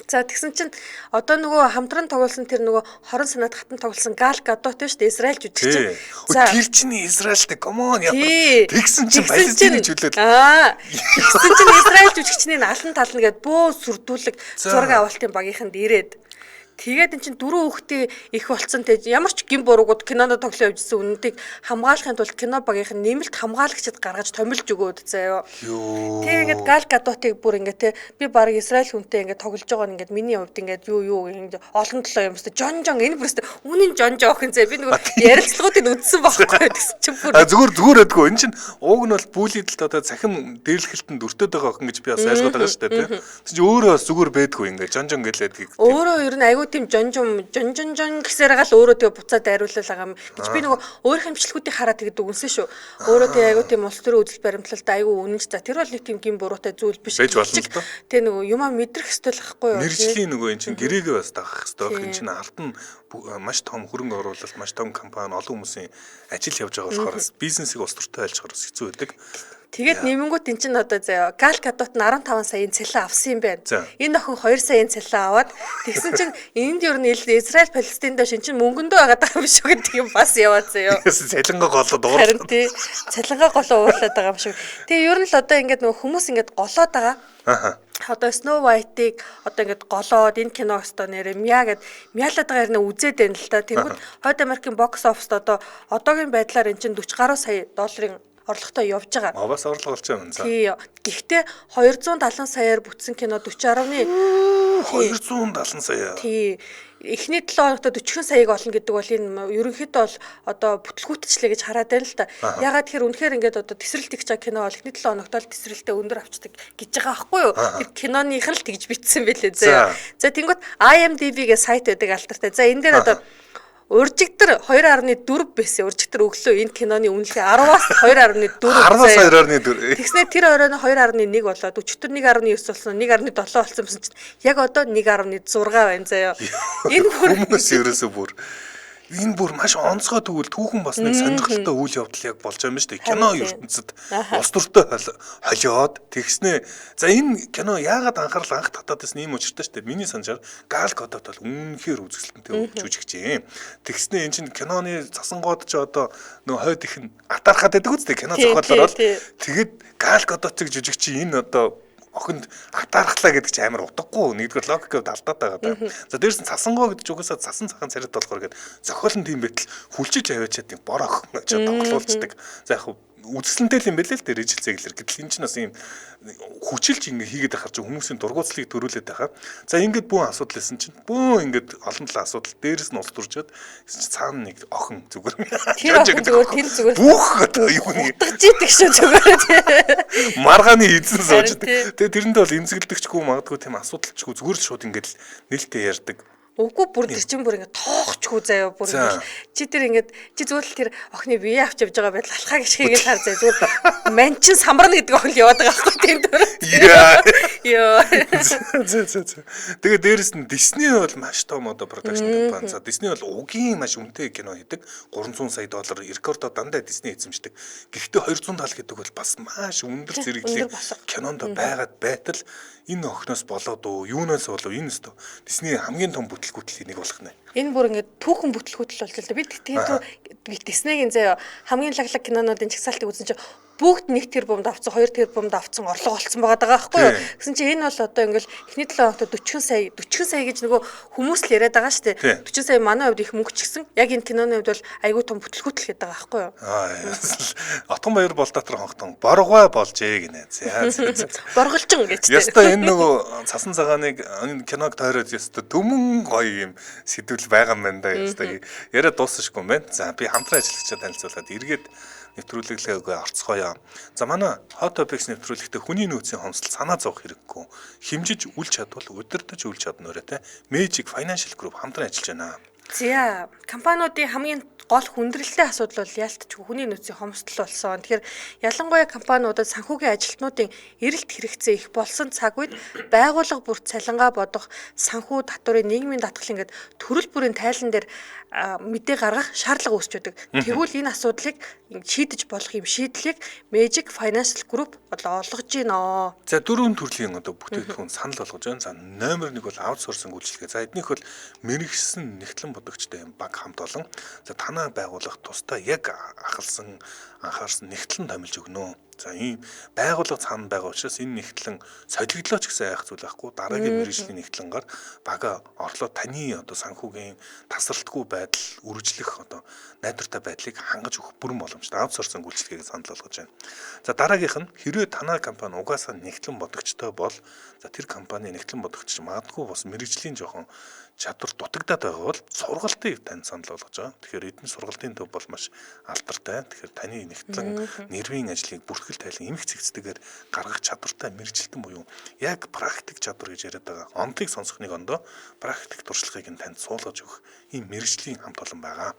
[SPEAKER 2] За тэгсэн чинь одоо нөгөө хамтран тоглосон тэр нөгөө хорон санаад хатан тоглосон Гал Гадот тийм шүү дээ Израиль жүжигч.
[SPEAKER 1] За тэр чинь Израильтэй комон ямар тэгсэн чинь Палестиныг чөлөөл.
[SPEAKER 2] Тэгсэн чинь Израиль жүжигчний алан тална гэд бөө сүрдүүлэг зураг авалтын багийнханд ирээд тэгээд эн чинь дөрөв хүүхдээ их болцсон те ямар ч гин буруугууд кинонд тоглоо явжсэн үнэндийг хамгаалахын тулд кино багийнх нь нэмэлт хамгаалагчид гаргаж томилж өгөөд заяа. Тэгээд Гал Гадотыг бүр ингээ те би баг Израиль хүнтэй ингээ тоглож байгаа нь ингээ миний хувьд ингээ юу ингээ олон толоо юм өстө жон энэ бүрстэ үнэн жон охин зэ би нөгөө ярилцлагуудыг үдсэн байхгүй гэсэн чинь бүр
[SPEAKER 1] зүгээр байдгүй энэ чинь ууг нь бол бүлийдэлт одоо цахим дээрлэхэлтэнд өртөөд байгаа охин гэж би бас ойлгоод байгаа шүү дээ те. Тэгсэн чинь өөрөө бас зүгээр байдгүй ингээ жон гэлээд
[SPEAKER 2] өөрөө ер нь тийм жон гэсээр гал өөрөө тэгээ буцаад дайруулал байгаа юм гэж би нөгөө өөрийнх нь бичлэгүүдийг хараад тэгээд үгэнсэн шүү. Өөрөө тэгээ айгуу тийм улс төрийн үзэл баримтлалд айгуу үнэнч за тэр бол нэг тийм гин буруутай зүйл биш. Тэгээ нөгөө юмаа мэдрэх ёстой л байхгүй юу.
[SPEAKER 1] Мэргэжлийн нөгөө эн чинь гэрээгээ бас дагах ёстой. Эн чинь алт нь маш том хөрөнгө оруулалт, маш том компани, олон хүмүүсийн ажил явж байгаа болохоор бизнесийг улс төртэй айлж харах хэцүү байдаг.
[SPEAKER 2] Тэгээд нэмэнгүүт эн чинь одоо заяа Гал Гадот нь 15 саяын цалин авсан юм байна. Энэ охин 2 саяын цалин аваад тэгсэн чинь энд ер нь Израиль Палестинд дэш эн чинь мөнгөндөө байгаа даа юм шүү гэдэг юм бас яваад заяа.
[SPEAKER 1] Цалингаа голоо дуурлаа.
[SPEAKER 2] Харин тий цалингаа голоо уурлаад байгаа юм шүү. Тэгээ ер нь л одоо ингээд нөгөө хүмүүс ингээд голоод байгаа. Одоо Snow White-ыг одоо ингээд голоод энэ кино өстөө нэрээ Мя гэд мяалаад байгаа юм үзээд байна л та. Тэнгүүд Хойд Америкийн бокс оффист одоо одоогийн байдлаар эн чинь 40 гаруй сая долларын орлоготой явж байгаа.
[SPEAKER 1] Бас орлого болж байгаа юм за.
[SPEAKER 2] Тий. Гэхдээ 270 саяар бүтсэн кино
[SPEAKER 1] 270 сая.
[SPEAKER 2] Тий. Эхний 7 хоногт 40 саяг олно гэдэг бол энэ ерөнхийдөө бол одоо бүтлгүүтчлээ гэж хараад байна л та. Ягаад тэгэхээр үнэхээр ингээд одоо тесрэлт их чаг кино бол эхний 7 хоногт л тесрэлтээ өндөр авчдаг гэж байгаа байхгүй юу? Тэр киноных нь л тэгж битсэн байлээ зөө. За тэнгууд IMDb-гээ сайт байдаг алдартай. За энэ дээр одоо уржигдэр 2.4 байсан. Уржигдэр өглөө энэ киноны үнэлгээ 10-аас 2.4.
[SPEAKER 1] 10-аас 2.4.
[SPEAKER 2] Тэгснээр тэр оройн 2.1 болоод өчтөр 1.9 болсон, 1.7 болсон юм чинь яг одоо 1.6 байна заяа. Энэ
[SPEAKER 1] хүмүүс ерөөсөө бүр энэ бүр маш онцгой тэгвэл түүхэн бас нэг сонирхолтой үйл явдал яг болж байгаа юм шүү дээ. Кино ертөнцид улс төртэй холиод тэгснэ. За энэ кино яагаад анх татаад байсан юм учиртай шүү дээ. Миний санджаар Гал Гадот бол үнэнхээр үзэсгэлэнтэй жүжигч юм. Тэгснэ эн чинь киноны засангууд ч одоо нөө хойд их нь атаархаад байдаг үстэй кино зохиолоор бол тэгээд Гал Гадот ч жүжигч энэ одоо охинд атаархлаа гэдэг чинь амар утгагүй. Нэгдүгээр логикод алдаад байгаа даа. За дээрс нь цасангоо гэдэг чинь угаасаа цасан цагаан царайт болохоор гээд зохиол нь тийм байтал хүлчиж аваачаад тийм бор охин очоод тоглуулцдаг. За яг үзэсгэлэнтэй юм байлээ л дээ ижил зэглэр. Гэтэл энэ чинь бас ийм хүчилж ингэ хийгээд байхаар чинь хүмүүсийн дургуутслыг төрүүлээд байхаа. За ингээд бүүн асуудал байсан чинь бүүн ингээд олон талын асуудал дээрээс нь ус турчаад цаана нэг охин зүгээр.
[SPEAKER 2] Тэр охин зүгээр
[SPEAKER 1] бүх одоо юу нэг
[SPEAKER 2] утгаж идэг шүү зүгээр.
[SPEAKER 1] маргааны эзэн сууж. Тэгээ тэрэндээ бол эмзэглэгчгүй магадгүй тийм асуудалчгүй зүгээр л шууд ингээд нээлттэй ярьдаг.
[SPEAKER 2] Үгүй бүр тэр чинь бүр ингээд тоохчгүй заяа бүр ингээд чи тэр ингээд чи зүгээр л тэр охины бие авч явж байгаа байдал алхаа гიშгээгээл хар заяа зүгээр манчин самбарна гэдэг охин л яваад байгаа байхгүй тийм дээр. Яа.
[SPEAKER 1] Тэгээ дээрэс нь Disney бол маш том одоо production компани. За Disney бол угийн маш үнэтэй кино хийдэг. 300 сая доллар рекордоо дандаа Disney эзэмшдэг. Гэхдээ 270 гэдэг бол бас маш өндөр зэрэглэлийн кинонд байгаад байтал энэ охиноос болоод юунаас болов энэ өстө Disney хамгийн том бүтлгүүтлийн нэг болох нэ.
[SPEAKER 2] Энэ бүр ингээд түүхэн бүтлгүүтэл болж л да. Би тэгээд Disney-гийн заяа хамгийн лаглаг кинонуудын чагсаалтыг үзсэн чинь бүгд 1 тэрбумд авцсан 2 тэрбумд авцсан орлого олцсон байгаа даа байхгүй юу. Гэсэн чинь энэ бол одоо ингээл эхний 7 хоногт 40 сая гэж нөгөө хүмүүс л яриад байгаа шүү дээ. 40 сая манай хувьд их мөнгө ч гэсэн яг энэ киноны хувьд бол айгүй том бүтлгүүтэл гээд байгаа байхгүй юу.
[SPEAKER 1] Отгон баяр бол дотор хонхтон боргой болжээ гинэ. За.
[SPEAKER 2] Борголжин гэж.
[SPEAKER 1] Яста энэ нөгөө цасан цагааныг энэ киног тойроод яста төмөн гоё юм сэдвэл байгаа юм байна да. Яста яриа дуусчихгүй юм байна. За би хамтран ажиллагчаа танилцуулаад эргээд нэвтрүүлэглэгээ орцгоё. За манай Hot Topics нэвтрүүлэгтээ хүний нөөцийн хомсдол санаа зовох хэрэггүй. Химжиж үл чадвал удирдах үл чаднороо те Magic Financial Group хамтран ажиллаж байна.
[SPEAKER 2] За компаниудын хамгийн гол хүндрэлтэй асуудал бол яалтчгүй хүний нөөцийн хомсдол болсон. Тэгэхээр ялангуяа компаниудад санхүүгийн ажилтнуудын эрэлт хэрэгцээ их болсон цаг үед байгууллага бүрт цалингаа бодох, санхүү татварын нийгмийн татгал ингээд төрөл бүрийн тайлан дээр мэдээ гаргах шаардлага үүсч байдаг. Тэгвэл энэ асуудлыг шийдэж болох юм шийдлийг Magic Financial Group олгож гинэ.
[SPEAKER 1] За 4 төрлийн одоо бүтээгдэхүүн санал болгож байна. За номер 1 бол аутсорсинг үйлчилгээ. За эднийх бол мэрэгсэн нэгтлэн бодогчтой баг хамт олон. За танаа байгууллага тусдаа яг анхаарсан нэгтлэн томилж өгнө. За ийм байгууллага цаана байгаа учраас энэ нэгтлэн солигдлоо ч гэсэн айх зүйл байхгүй. Дараагийн мэргэжлийн нэгтлэнгаар бага орлоо таны одоо санхүүгийн тасралтгүй байдал үргэлжлэх одоо найдвартай байдлыг хангаж өгөх бүрэн боломжтой аутсорсинг үйлчилгээг санал болгож байна. За дараагийнх нь хэрвээ танаа компани угаасаа нэгтлэн бодогчтой бол за тэр компани нэгтлэн бодогч магадгүй бас мэргэжлийн жоохон чадвар дутагдаад байгаа бол сургалтыг тань санал болгож байгаа. Тэгэхээр эдгээр сургалтын төв бол маш алдартай. Тэгэхээр таны нэгтлэн нервийн ажлыг бүртгэл тайлан эмх цэгцтэйгээр гаргах чадвартай мэргэжилтэн буюу яг практик чадвар гэж яриад байгаа. Онцлог сонсохныг ондоо практик туршлагыг нь танд суулгаж өгөх ийм мэргэжлийн хамт олон байгаа.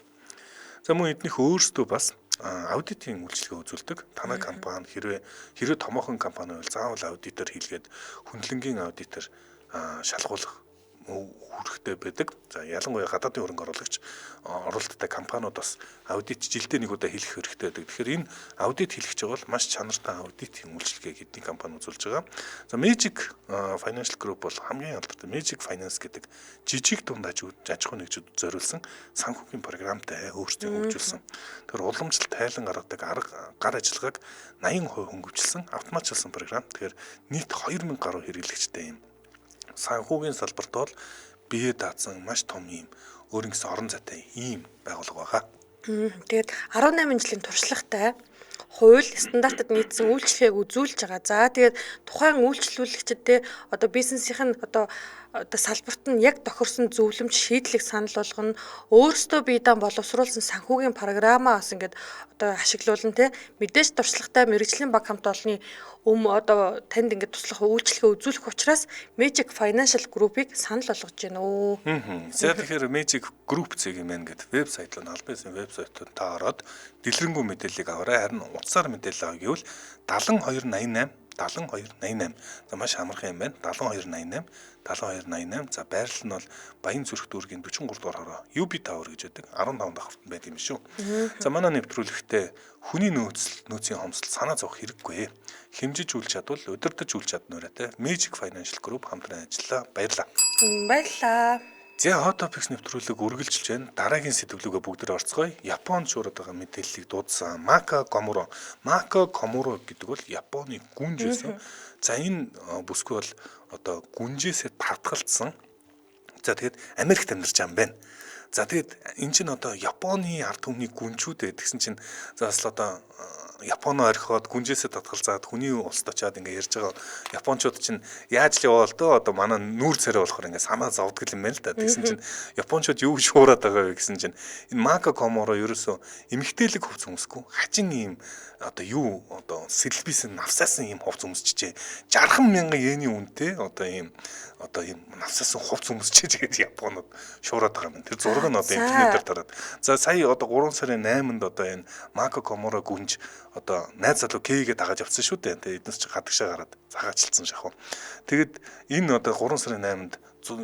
[SPEAKER 1] За мөн эднийх өөрсдөө бас аудитын үйлчилгээ үзүүлдэг. Танай компани хэрвээ томоохон компани бол заавал аудитор хийлгээд хөндлөнгийн аудитор шалгуулах үүрэгтэй байдаг. За ялангуяа гадаадын хөрөнгө оруулагч оролттой компаниуд бас аудит жилдээ нэг удаа хийх хэрэгтэй байдаг. Тэгэхээр энэ аудит хийлгэж байгаа бол маш чанартай аудитын үйлчилгээг эдний компани үзүүлж байгаа. За Magic Financial Group бол хамгийн алдартай Magic Finance гэдэг жижиг дунд аж ахуйн нэгжүүд зориулсан санхүүгийн програмтай өөрсдөө хөгжүүлсэн. Тэгэхээр уламжлалт тайлан гаргадаг гар ажиллагааг 80% хөнгөвчлсөн автоматжуулсан програм. Тэгэхээр нийт 2000 гаруй хэрэглэгчтэй юм. Санхүүгийн салбарт бол бие даацсан маш том юм өөрийн гэсэн орон зайтай ийм байгууллага байгаа.
[SPEAKER 2] Тэгээд 18 жилийн туршлагатай хууль стандартад нийцсэн үйлчлэгийг үзүүлж байгаа. За тэгээд тухайн үйлчлүүлэгчдэд одоо бизнесийн одоо салбарт нь яг тохирсон зөвлөмж шийдлийг санал болгоно. Өөрсдөө бие даан боловсруулсан санхүүгийн програмаа бас ингээд одоо ашиглуулна те. Мэдээж туршлагатай мэргэжлийн баг хамт олонны одоо танд ингээд туслах үйлчлэгээ үзүүлэх учраас Magic Financial Group-ыг санал болгож байна өө.
[SPEAKER 1] За тэгэхээр Magic Group зэг юм байна гэд вебсайт руу албан ёсны вебсайтууд та ороод дэлгэрэнгүй мэдээллийг аваарай. Харин утсаар мэдээлэл авъя гэвэл 7288 за маш амархан юм байна. 7288 7288 за байрлал нь бол Баян зүрх дүүргийн 43 дугаар хороо UB Tower гэж байдаг 15 дахь хавтанд байт юм шүү. За манай нэвтрүүлэгтээ хүний нөөцийн хомсдол санаа зовох хэрэггүй. Хэмжиж үл чадвал удирдах үл чаднуураатай Magic Financial Group хамтран ажиллаа. Баярлалаа.
[SPEAKER 2] Баярлалаа.
[SPEAKER 1] За Hot Topics нэвтрүүлэг үргэлжилж байна. Дараагийн сэдвлүүгээ бүгдээр орцгоё. Японд шуураад байгаа мэдээллийг дуудсан Мака Комуро гэдэг бол Японы гүнж байсан. За энэ бүсгүй бол одоо гүнжээсээ татгалцсан. За тэгээд Америкт амьдарч байгаа юм байна. За тэгээд эн чинь одоо Японы ард түмний гүнжүүд гэсэн чинь за бас одоо Японо орхиод гүнжээсээ татгалзаад хүний улсад очиад ингээ ярьж байгаа японочууд чинь яаж л яваал дөө одоо манай нүүр царай болохоор ингээ санаа зовдөг юм байна л да. Тэгсэн чинь японочууд юу гэж хуураад байгаа вэ гэсэн чинь энэ Мако Коморо ерөөсөө эмэгтэйлэг хувц өмсөхгүй хажин ийм одоо юу одоо сэлбис навсаасан ийм хувц өмсчихжээ 60,000 йений үнэтэй одоо ийм навсаасан хувц өмсчихэж тэгээд японууд шуураад байгаа юм. Тэр зураг нь одоо интернетээр тараад. За сая одоо 3 сарын 8-нд одоо энэ Мако Коморо гүнж одоо найз залуу Кэйгээ дагаад явсан шүү дээ. Тэгээд эднес чи гадагшаа гараад цагаачилсан шахав. Тэгэд энэ одоо 3 сарын 8-нд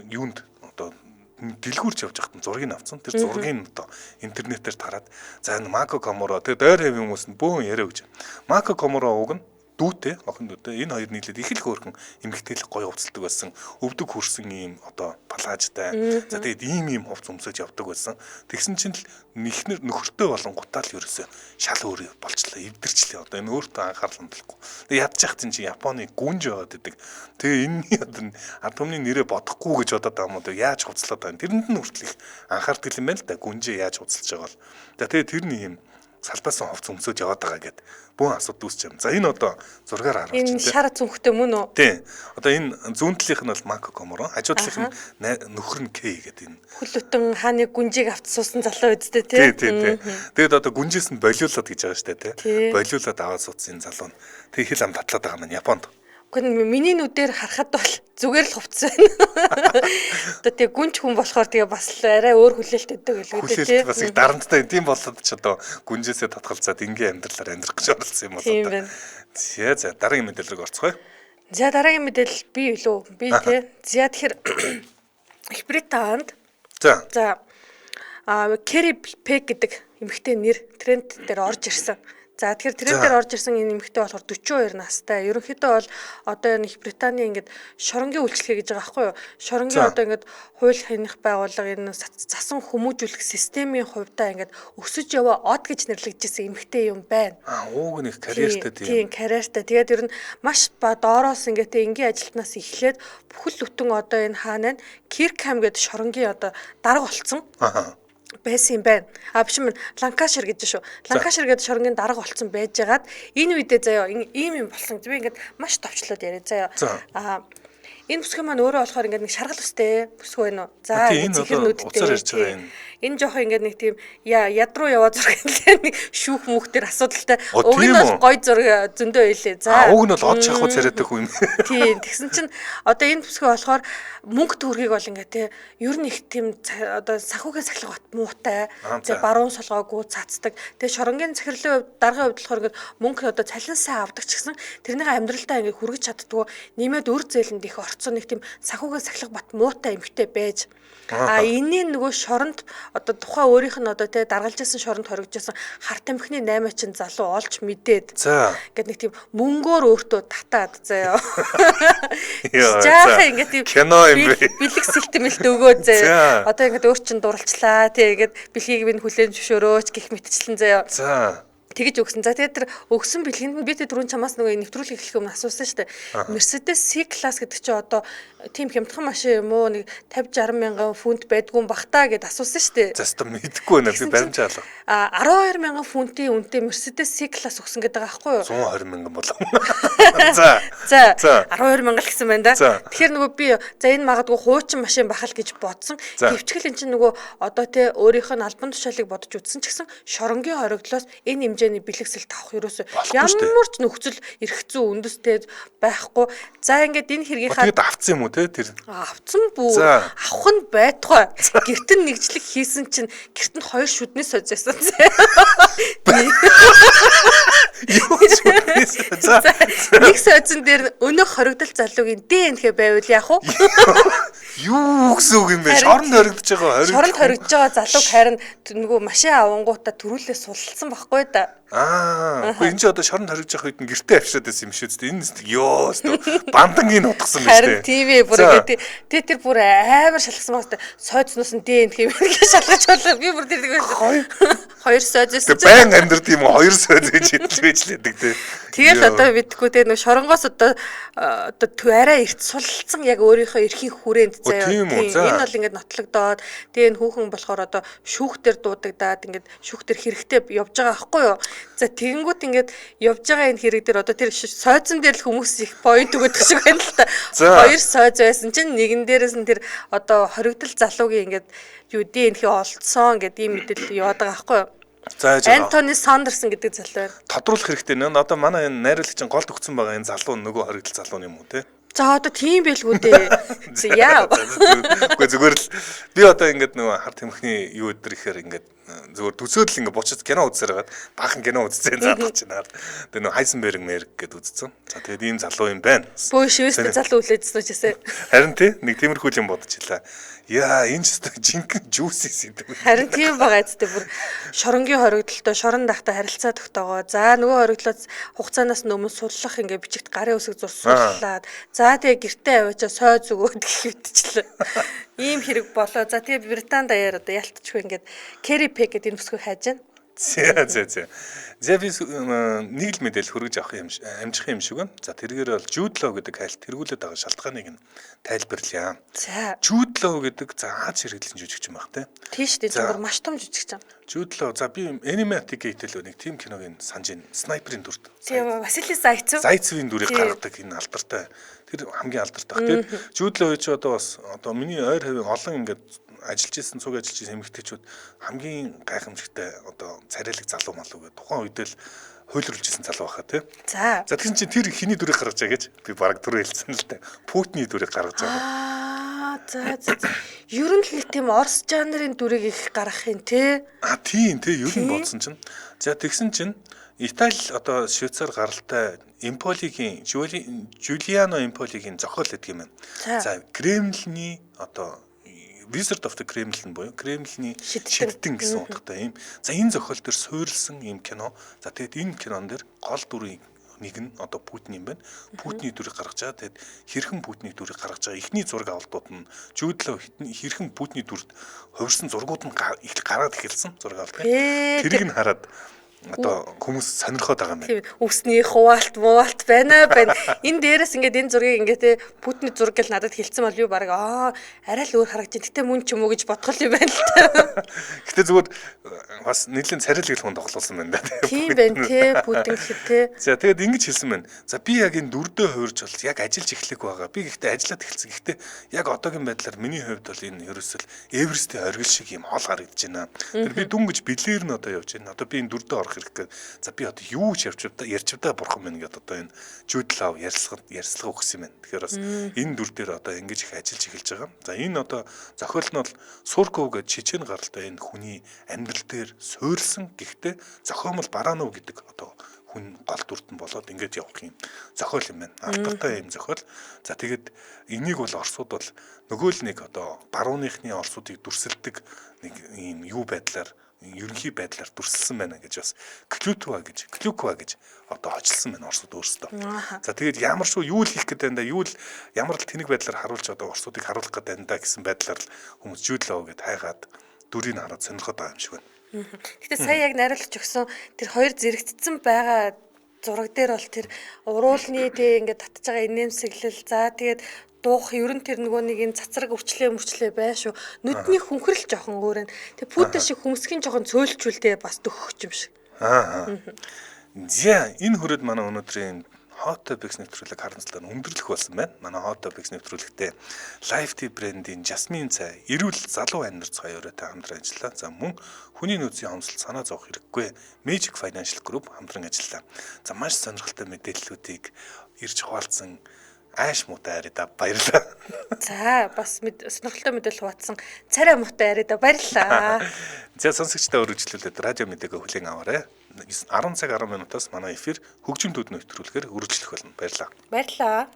[SPEAKER 1] юунд одоо дэлгүүрч явж байхад зургийг авсан. Тэр зургийг одоо интернетээр тараад за энэ Мако Коморо тэгээд ойр хэв хүмүүс нь бөөн яриа гэж. Мако Коморо уг нь дүүтэй охин дүүтэй энэ хоёр нийлээд их л хөөрхөн эмэгтэйлэг гоё хувцалдаг байсан. Өвдөг хөрсөн ийм одоо палажтай. За тэгээд ийм хувц өмсөж явдаг байсан. Тэгсэн чинь л ихнэр нөхөртэй болон гутаал ерөөсөө шал өөр болчлаа. Эвдэрчлээ. Одоо энэ өөртөө анхаарал хандахгүй. Тэгээд ядчих чинь чи Японы гүнж байгаад идэг. Тэгээ энэний одоо ард түмний нэрээ бодохгүй гэж бодоод байгаа юм уу? Яаж хувцлаад байгаа юм? Тэрэнд нь хүртэл их анхаардаг юм байна л да. Гүнжээ яаж хувцалж байгаа бол. За тэгээд тэрний ийм салбаасан хувц өмсөж яваад байгаа гэд бүүн асууд үүсч юм. За энэ одоо зургаар харуулж байна.
[SPEAKER 2] Энэ шар зүнхтэй мөн үү?
[SPEAKER 1] Тийм. Одоо энэ зүүнтлийнх нь бол Мако Коморо, хажуудлынх нь нөхөр нь Кэй гэдэг энэ.
[SPEAKER 2] Хүлөтэн хааны гүнжийг авч суусан залуу үсттэй тий.
[SPEAKER 1] Тийм. Тэгээд одоо гүнжээс нь болиулаад гэж байгаа штэ тий. Болиулаад аваад суудсан энэ залуу нь. Тэг хэл ам татлаад байгаа маань Японд.
[SPEAKER 2] Гэхдээ миний нүдээр харахад бол зүгээр л хувцс байна. Одоо тэгээ гүнж хүн болохоор тэгээ бас арай өөр хүлээлт өгдөг гэлээ тий.
[SPEAKER 1] Хүлээлт бас их дарамттай тийм болоод ч одоо гүнжээсээ татгалзаад ингийн амьдралаар амьдрах гэж оролцсон юм бол одоо. За дараагийн мэдээлэл рүү орцгоё.
[SPEAKER 2] За дараагийн мэдээлэл би юу? Би тий. За тэгэхээр Их Британд за Кэри Пэг гэдэг эмэгтэй нэр тренд дээр орж ирсэн. За тэгэхээр трендээр орж ирсэн энэ эмэгтэй болохоор 42 настай. Ерөнхийдөө бол одоо энэ Их Британий ингээд шоронгийн үйлчлэгээ гэж байгаа байхгүй юу? Шоронгийн одоо ингээд хууль хянах байгууллага энэ засан хүмүүжүүлэх системийн хувьдаа ингээд өсөж яваа од гэж нэрлэгдэжсэн эмэгтэй юм байна.
[SPEAKER 1] Ууг нэг карьертэй
[SPEAKER 2] тийм карьертэй. Тэгээд ер нь маш доороос ингээд энгийн ажилтнаас эхлээд бүхэл бүтэн одоо энэ хаана Киркхам гэдэг шоронгийн одоо дарга болцсон. Байсан юм байна. Биш юм Ланкашир гэж шүү. Ланкашир гэдэг шоронгийн дарга болсон байжгаад энэ үедээ заяа ийм юм болсон. Би ингээд маш товчлоод яриа заяа. Энэ бүсгүй маань өөрөө болохоор ингээд нэг шаргал өстэй бүсгүй байна уу? За зихэр нүдтэй. Энэ жоох ингээд нэг тийм яд руу яваа зураг нэг шүүх мүхтэр асуудалтай. Уг нь бол гой зураг зөндөө байлээ. За
[SPEAKER 1] уг нь бол од шахуу царайтай хүн юм.
[SPEAKER 2] Тийм. Тэгсэн чинь одоо энэ бүсгүй болохоор мөнгө төгрөгийг бол ингээд те ер нь их тийм одоо санхүүгийн сахилга бат муутай. За баруун солгоогүй цацдаг. Тэгээ шоронгийн захирлын хувьд даргын хувьд болохоор ингээд мөнгө одоо цалин сайн авдаг ч гэсэн тэрнийг амьдралдаа ингээд хүргэж чаддгүй нэмээд үр зээлэнд их орцсон нэг тийм санхүүгийн сахилга бат муутай эмэгтэй байж энэний нөгөө шоронд одоо тухайн өөрийнх нь одоо те даргалжсэн шоронд хоригдсон харт амхны 8 чин залуу олж мэдээд ингээд нэг тийм мөнгөөр өөртөө татаад заяа. Жаахан ингээд тийм
[SPEAKER 1] кино юм бэ.
[SPEAKER 2] Бэлэг сэлтэмэлт өгөө заяа. Одоо ингээд өөр чин дурлцлаа те ингээд бэлгийг минь хүлээн зөвшөөрөөч гих мэтчлэн заяа. За тэгэж өгсөн. За тэгээд тэр өгсөн бэлгэнд нь би тэр түрүүн чамаас нөгөө нэвтрүүлэг эхлэх өмнө асуусан шүү дээ. Mercedes C-Class гэдэг чинь одоо тийм хямдхан машин юм уу? Нэг 50-60 мянган фунт байдгүй бах та гэд асуусан шүү дээ.
[SPEAKER 1] За өстө мэдэхгүй байна. Би баримжаалаа.
[SPEAKER 2] 12 мянган фунтын үнэтэй Mercedes C-Class өгсөн гэдэг байгаа байхгүй юу?
[SPEAKER 1] 120 мянган болов.
[SPEAKER 2] За 12 мянган л гэсэн байна да. Тэгэхээр нөгөө би за энэ магадгүй хуучин машин бахал гэж бодсон. Гэвчгэл эн чинь нөгөө одоо те өөрийнх нь албан тушаалыг бодож үзсэн ч гэсэн шоронгийн хоригдлоос энэ хэмжээний бэлгэсэл тавах ерөөсөө ямар ч нөхцөл эрх зүй үндэстэй байхгүй. За ингээд энэ хэргийнхаа
[SPEAKER 1] тэгэд авцсан юм уу те тэр?
[SPEAKER 2] Авцсан бүү. Авах нь байтугай. Гэрт нь нэгжлэг хийсэн чинь гэрт нь 2 шүднээс созжсэн. За нэг созон дээр өнөөх хоригдол залуугийн ДНХ байвал яах вэ?
[SPEAKER 1] Юу гэсэн үг юм бэ? Шоронд хоригдож байгаа.
[SPEAKER 2] Шоронд хоригдож байгаа залууг харин нөгөө машин авангуудаа төрүүлээ сулсан байхгүй да.
[SPEAKER 1] Үгүй энэ ч одоо шоронд хоригдож байгаа үед нь гэртээ авчираад байсан юм шүү дээ. Энэ ёо бандангийн утгасан байна шүү дээ.
[SPEAKER 2] Харин TV бүр гэдэг. Тэр бүр амар шалгасан байна. Сойцноос нь ДНХ гэж шалгаж болоо. Би бүр тэр хоёр сойцс.
[SPEAKER 1] Баян амьдрд юм уу? Хоёр сойц гэж хэлжлээдэг те.
[SPEAKER 2] Тэгэл одоо мэдхгүй те нөгөө шоронгоос одоо арай эрт сулцсан яг өөрийнхөө эрхийн хүрээнд заяа. Энэ бол ингээд нотлогдоод тэгээ энэ хүүхэн болохоор одоо шүүхтэр дуудагдаад ингээд шүүхтэр хэрэгтэй явж байгаа байхгүй юу? За тэгэнгүүт ингээд явж байгаа энэ хэрэг дээр одоо тэр сойзон дээр л хүмүүс их point өгöd шиг байна л та. Хоёр сойз байсан чинь нэгэн дээрээс нь тэр одоо хоригдол залуугийн ингээд юу ДНХ олцсон гэдэг ийм мэдээлэл яваад байгаа байхгүй юу?
[SPEAKER 1] За яаж
[SPEAKER 2] Антони Сандерсон гэдэг залуу байна.
[SPEAKER 1] тодруулах хэрэгтэй нэ. Одоо манай энэ найруулагч голд өгсөн байгаа энэ залуу нөгөө хоригдол залуу юм уу те?
[SPEAKER 2] За одоо тийм байлгүй дээ. Яа.
[SPEAKER 1] Үгүй зүгээр л би одоо ингээд нөгөө харт хэмхний юу өдр ихээр ингээд зүгээр төсөөлөл ингээд буцаж кино үзсээр хагаад баахан кино үзсэн заалгаж байна. Тэгээ нөгөө Хайзенберг мэрэг гэд үзсэн. За тэгээд ийм залуу юм байна.
[SPEAKER 2] Бөө шивэстэй залуу үлээдсэн ч гэсэн.
[SPEAKER 1] Харин тий нэг тиймэрхүү юм бодчихлаа. Яа энэ ч өстой жинхэнэ жүүс сэдв.
[SPEAKER 2] Харин тийм байгаа зү бүр шоронгийн хоригдолтой шорон дахтай харилцаа тогтоогоо. За нөгөө хоригдлоос хугацаанаас өмнө суллах ингээ бичигт гарын үсэг зурсууллаад. За тэгээ гэртээ аваачаа сойз өгөөд гэх мэтчлээ. Ийм хэрэг болоо. За тэгээ Британи даяар одоо ялтчихгүй ингээд Kerry Pack гэдэг энэ бүсгүй хайж байна.
[SPEAKER 1] За. За би нэг л мэдээлэл хүргэж авах юм амжих юм шиг байна. За тэргээр бол Jude Law гэдэг хайлт тэргүүлээд байгаа шалтгааныг нь тайлбарлая.
[SPEAKER 2] За.
[SPEAKER 1] Jude Law гэдэг за Аз хэрэглэн жүжигч юм баг те.
[SPEAKER 2] Тийш дээ зүгээр маш том жүжигч юм.
[SPEAKER 1] Jude Law за би Animatic Gate-л нэг тим киног нь санаж байна. Снайперийн дүрт.
[SPEAKER 2] Тийм Василий Зайцев.
[SPEAKER 1] Зайцевийн дүрийг гаргадаг энэ алдартай. Тэр хамгийн алдартай. Тэр Jude Law ч одоо бас одоо миний ойр хавийн олон ингээд ажиллаж исэн цуг ажиллаж исэн эмэгтэйчүүд хамгийн гайхамшигтай одоо царайлаг залуу малуу гэдэг тухайн үед л хуйлруулж исэн залуу байхаа тий.
[SPEAKER 2] За.
[SPEAKER 1] За тэгсэн чинь тэр хиний дүрийг гаргаж байгаа гэж би бараг түрүү хэлсэн л дээ. Путиний дүрийг гаргаж байгаа.
[SPEAKER 2] За. Ер нь л нэг тийм Орос жанрын дүрийг их гаргах юм тий.
[SPEAKER 1] Тийм тий ер нь бодсон чинь. За тэгсэн чинь Итали одоо Швейцар гаралтай Эмполигийн Жулиано Эмполигийн зохиол гэдэг юм байна. За Кремльний одоо Wizard of the Kremlin буюу Кремльний шидтэн гэсэн утгатай юм. За энэ зохиол дээр суурилсан юм кино. За тэгээд энэ кинон дээр гол дүрийн нэг нь одоо Путин юм байна. Путиний дүрийг гаргаж байгаа. Тэгээд хэрхэн Путиний дүрийг гаргаж байгаа. Эхний зураг авалтууд нь Jude Law хэрхэн Путиний дүрд хувирсан зургууд нь их гараад эхэлсэн зураг авалт. Тэрийг нь хараад одоо хүмүүс сонирхоод байгаа юм байна.
[SPEAKER 2] Тийм үсний хуваалт байна. Энэ дээрээс ингээд энэ зургийг ингээд те Путиний зураг гэл надад хэлсэн бол би баг арай л өөр харагдчих. Гэтэ мөн ч юм уу гэж бодгол юм байна л та.
[SPEAKER 1] Гэтэ зүгээр бас нийлэн царилэг л хүн тоглуулсан байна да.
[SPEAKER 2] Тийм байна те Путин гэхэд те.
[SPEAKER 1] За тэгээд ингэж хэлсэн байна. За би яг энэ дүрдөө хувирж бол яг ажиллаж эхлэх байгаа. Би гэхдээ ажиллаад эхэлсэн. Гэхдээ яг одоогийн байдлаар миний хувьд бол энэ ерөөсөл Эверестийн оргил шиг юм хол харагдаж байна. Тэр би дүнгэж бэлээр нь одоо явж байна. Одоо би энэ дүрдөө хэрэг. За би одоо юу ч ярьчвдаа бурхан байна гэдээ одоо энэ Jude Law ярьслага өгсөн юм байна. Тэгэхээр бас энэ дүр дээр одоо ингэж их ажиллаж эхэлж байгаа. За энэ одоо зохиол нь бол Сурков гэж Чечен гаралтай энэ хүний амьдрал дээр суурилсан. Гэхдээ зохиомол Баранов гэдэг одоо хүн гол дүртэн болоод ингэж явах юм зохиол юм байна. Алдартай юм зохиол. За тэгээд энийг бол Оросууд бол нөгөө л нэг одоо барууныхны Оросуудыг дүрсэлдэг нэг юм юу байдлаар ерөнхий байдлаар дүрсэлсэн байна гэж бас Клюква гэж одоо очилсан байна Оросууд өөрсдөө. За тэгээд ямар шүү юу л хийх гэдэг энэ ямар л тэнэг байдлаар харуулж одоо Оросуудыг харуулах гэдэг энэ гэсэн байдлаар л хүмүүс Jude Law гэд хайгаад дүрийг хараад сонирхоод байгаа юм шиг байна.
[SPEAKER 2] Гэтэ сая яг найруулагч өгсөн тэр хоёр зэрэгцсэн байгаа зураг дээр бол тэр уруулны тэг ингээд татж байгаа инээмсэглэл за тэгээд дуух ер нь тэр нөгөө нэг энэ цацраг өвчлээ бай шүү. Нүдний хүнхрэл жоохон өөр нь. Тэг Путин шиг хүмсгийн жоохон цөөлчүүлдэ бас төгөх юм шиг.
[SPEAKER 1] За энэ хүрээд манай өнөөдрийн Hot Topics нэвтрүүлэг харамслаар өндөрлөх болсон байна. Манай Hot Topics нэвтрүүлэгтээ Live Tea брэндийн Jasmine цай, эрүүл залуу амьд цай өрөөтэй хамтран ажиллаа. За мөн хүний нөөцийн хомсолт санаа зовох хэрэггүй Magic Financial Group хамтран ажиллаа. За маш сонирхолтой мэдээллүүдийг ирж хуваалцсан ааш муутай арида баярлалаа.
[SPEAKER 2] За бас сонирхолтой мэдээлэл хуваалцсан царай муутай арида баярлалаа.
[SPEAKER 1] За сонсогчдаа үргэлжлүүлээд радио мэдээгөө хүлээн аваарай. 10 цаг 10 минутаас манай эфир хөгжим төдний нэвтрүүлгээр үргэлжлэх болно. Баярлалаа.
[SPEAKER 2] Баярлалаа.